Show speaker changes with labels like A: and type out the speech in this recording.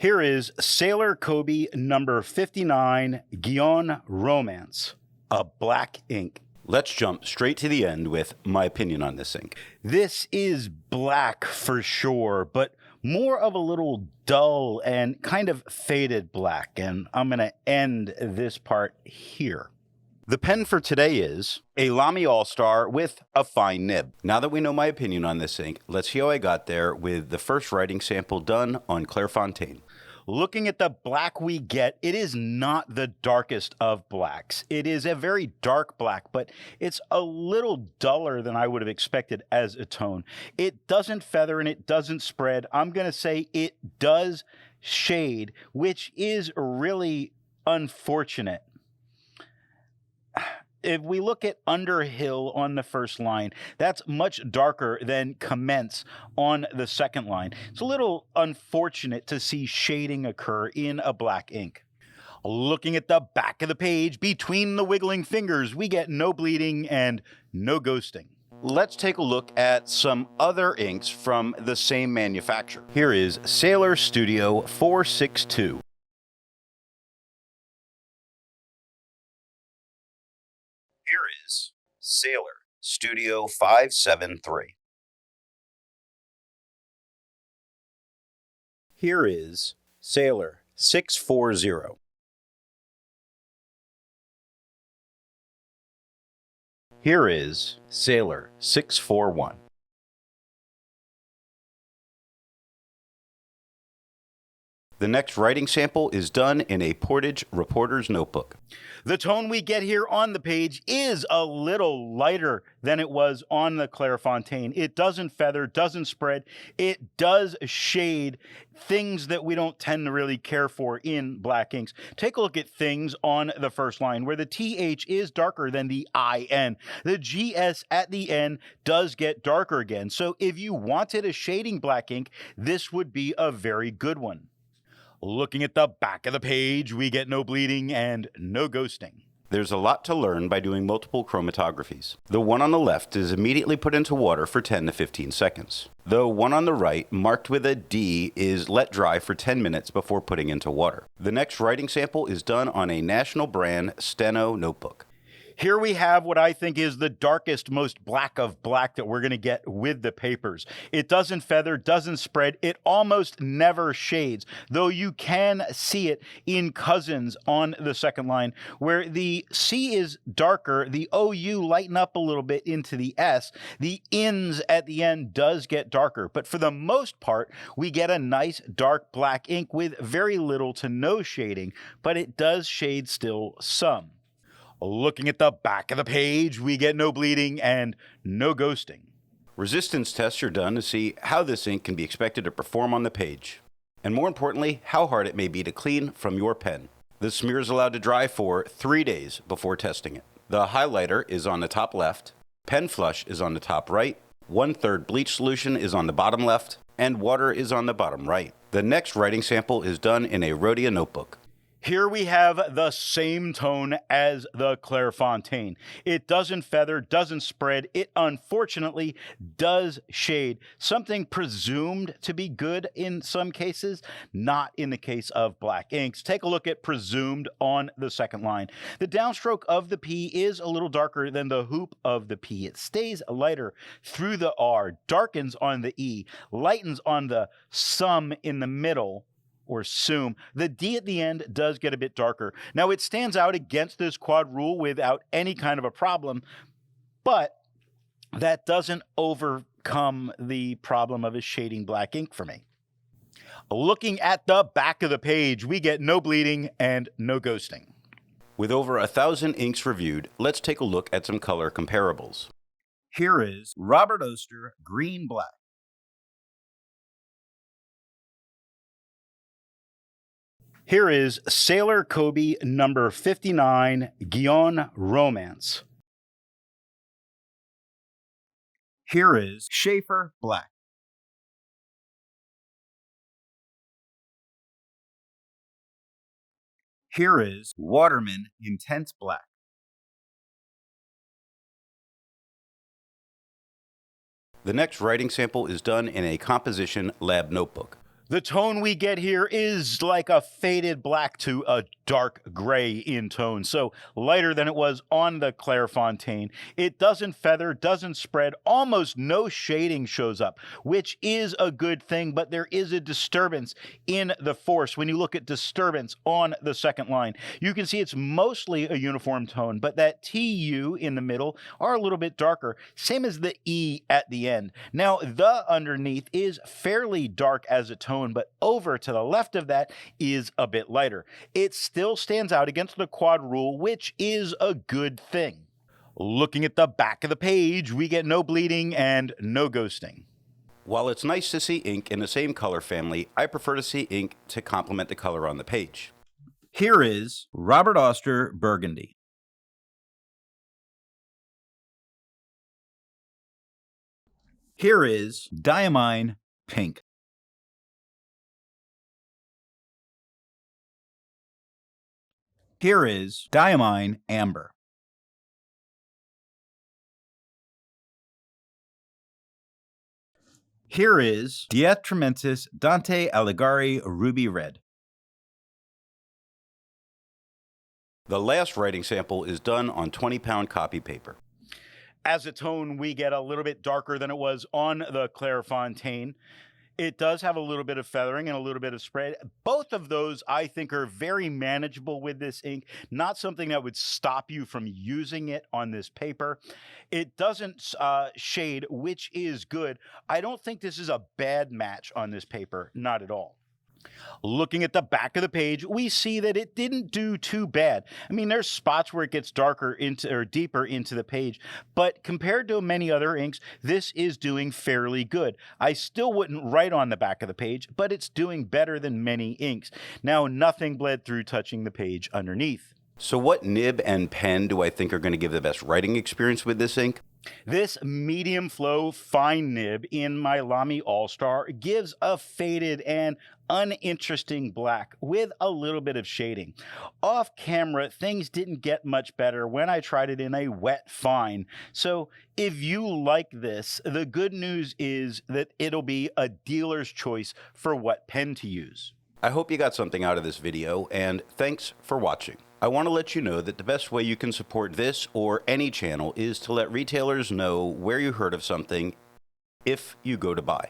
A: Here is Sailor Kobe number 59, Gion Romance, a black ink.
B: Let's jump straight to the end with my opinion on this ink.
A: This is black for sure, but more of a little dull and kind of faded black, and I'm going to end this part here.
B: The pen for today is a Lamy All-Star with a fine nib. Now that we know my opinion on this ink, let's see how I got there with the first writing sample done on Clairfontaine.
A: Looking at the black we get, it is not the darkest of blacks. It is a very dark black, but it's a little duller than I would have expected as a tone. It doesn't feather and it doesn't spread. I'm going to say it does shade, which is really unfortunate. If we look at Underhill on the first line, that's much darker than Commence on the second line. It's a little unfortunate to see shading occur in a black ink. Looking at the back of the page, between the wiggling fingers, we get no bleeding and no ghosting.
B: Let's take a look at some other inks from the same manufacturer. Here is Sailor Studio 462. Here is Sailor Studio 573. Here is Sailor 640. Here is Sailor 641. The next writing sample is done in a Portage reporter's notebook.
A: The tone we get here on the page is a little lighter than it was on the Clairfontaine. It doesn't feather, doesn't spread. It does shade, things that we don't tend to really care for in black inks. Take a look at things on the first line where the TH is darker than the IN. The GS at the end does get darker again. So if you wanted a shading black ink, this would be a very good one. Looking at the back of the page, we get no bleeding and no ghosting.
B: There's a lot to learn by doing multiple chromatographies. The one on the left is immediately put into water for 10 to 15 seconds. The one on the right, marked with a D, is let dry for 10 minutes before putting into water. The next writing sample is done on a national brand Steno notebook.
A: Here we have what I think is the darkest, most black of black that we're going to get with the papers. It doesn't feather, doesn't spread. It almost never shades, though you can see it in Cousins on the second line, where the C is darker, the OU lighten up a little bit into the S. The ins at the end does get darker, but for the most part, we get a nice dark black ink with very little to no shading, but it does shade still some. Looking at the back of the page, we get no bleeding and no ghosting.
B: Resistance tests are done to see how this ink can be expected to perform on the page, and more importantly, how hard it may be to clean from your pen. The smear is allowed to dry for 3 days before testing it. The highlighter is on the top left, pen flush is on the top right, 1/3 bleach solution is on the bottom left, and water is on the bottom right. The next writing sample is done in a Rhodia notebook.
A: Here we have the same tone as the Clairfontaine. It doesn't feather, doesn't spread. It unfortunately does shade. Something presumed to be good in some cases, not in the case of black inks. Take a look at presumed on the second line. The downstroke of the P is a little darker than the hoop of the P. It stays lighter through the R, darkens on the E, lightens on the sum in the middle, or sum. The D at the end does get a bit darker. Now, it stands out against this quad rule without any kind of a problem, but that doesn't overcome the problem of a shading black ink for me. Looking at the back of the page, we get no bleeding and no ghosting.
B: With over 1,000 inks reviewed, let's take a look at some color comparables.
A: Here is Robert Oster Green Black. Here is Sailor Kobe number 59, Gion Romance. Here is Schaefer Black. Here is Waterman Intense Black.
B: The next writing sample is done in a composition lab notebook.
A: The tone we get here is like a faded black to a dark gray in tone, so lighter than it was on the Clairfontaine. It doesn't feather, doesn't spread, almost no shading shows up, which is a good thing, but there is a disturbance in the force. When you look at disturbance on the second line, you can see it's mostly a uniform tone, but that TU in the middle are a little bit darker, same as the E at the end. Now, the underneath is fairly dark as a tone, but over to the left of that is a bit lighter. It still stands out against the quad rule, which is a good thing. Looking at the back of the page, we get no bleeding and no ghosting.
B: While it's nice to see ink in the same color family, I prefer to see ink to complement the color on the page.
A: Here is Robert Oster Burgundy. Here is Diamine Pink. Here is Diamine Amber. Here is Diatramentis Dante Alighieri Ruby Red.
B: The last writing sample is done on 20-pound copy paper.
A: As a tone, we get a little bit darker than it was on the Clairfontaine. It does have a little bit of feathering and a little bit of spread. Both of those, I think, are very manageable with this ink. Not something that would stop you from using it on this paper. It doesn't shade, which is good. I don't think this is a bad match on this paper, not at all. Looking at the back of the page, we see that it didn't do too bad. I mean, there's spots where it gets darker into or deeper into the page, but compared to many other inks, this is doing fairly good. I still wouldn't write on the back of the page, but it's doing better than many inks. Now, nothing bled through touching the page underneath.
B: So what nib and pen do I think are going to give the best writing experience with this ink?
A: This medium flow fine nib in my Lamy All-Star gives a faded and uninteresting black with a little bit of shading. Off camera, things didn't get much better when I tried it in a wet fine. So if you like this, the good news is that it'll be a dealer's choice for what pen to use.
B: I hope you got something out of this video, and thanks for watching. I want to let you know that the best way you can support this or any channel is to let retailers know where you heard of something if you go to buy.